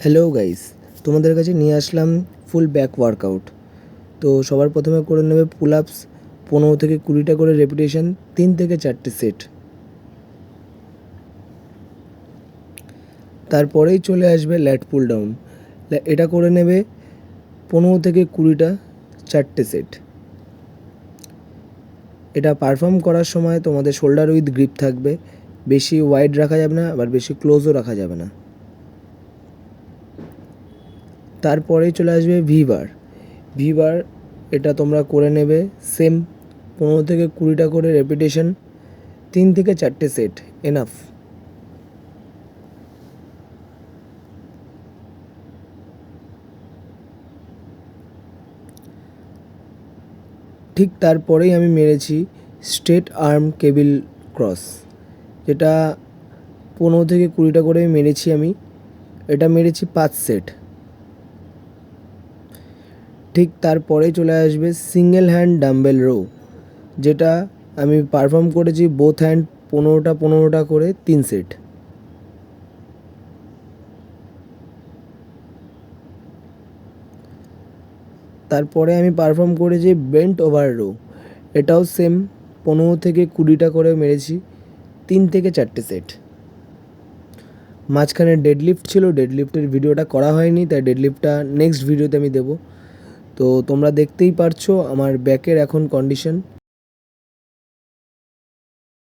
Hello guys, তোমাদের কাছে নিয়ে আসলাম ফুল ব্যাক ওয়ার্কআউট। তো সবার প্রথমে করে নেবে পুল আপস 15 থেকে 20টা করে রেপিটেশন, 3 থেকে 4টে সেট। তারপরেই চলে আসবে ল্যাট পুল ডাউন। এটা করে নেবে 15 থেকে 20টা 4টে সেট। এটা পারফর্ম করার সময় তোমাদের শোল্ডার উইথ গ্রিপ থাকবে, বেশি ওয়াইড রাখা যাবে না, আবার বেশি ক্লোজও রাখা যাবে না। তারপরেই চলে আসবে ভিবার। এটা তোমরা করে নেবে সেম 15 থেকে 20টা করে রেপিটেশন, 3 থেকে 4টে সেট, এনাফ। ঠিক তারপরেই আমি মেরেছি স্ট্রেট আর্ম কেবিল ক্রস, যেটা 15 থেকে 20টা করে মেরেছি আমি। এটা মেরেছি 5 সেট। ঠিক তারপরে চলে আসবে সিঙ্গেল হ্যান্ড ডাম্বেল রো, যেটা আমি পারফর্ম করেছি বোথ হ্যান্ড 15টা করে 3 সেট। তারপরে আমি পারফর্ম করেছি বেন্ট ওভার রো, এটাও সেম 15 থেকে 20টা করে মেরেছি, 3 থেকে 4টে সেট। মাঝখানে ডেডলিফট ছিল, ডেডলিফটের ভিডিওটা করা হয়নি, তাই ডেডলিফটটা নেক্সট ভিডিওতে আমি দেবো। তো তোমরা দেখতেই পারছো আমার ব্যাকের এখন কন্ডিশন।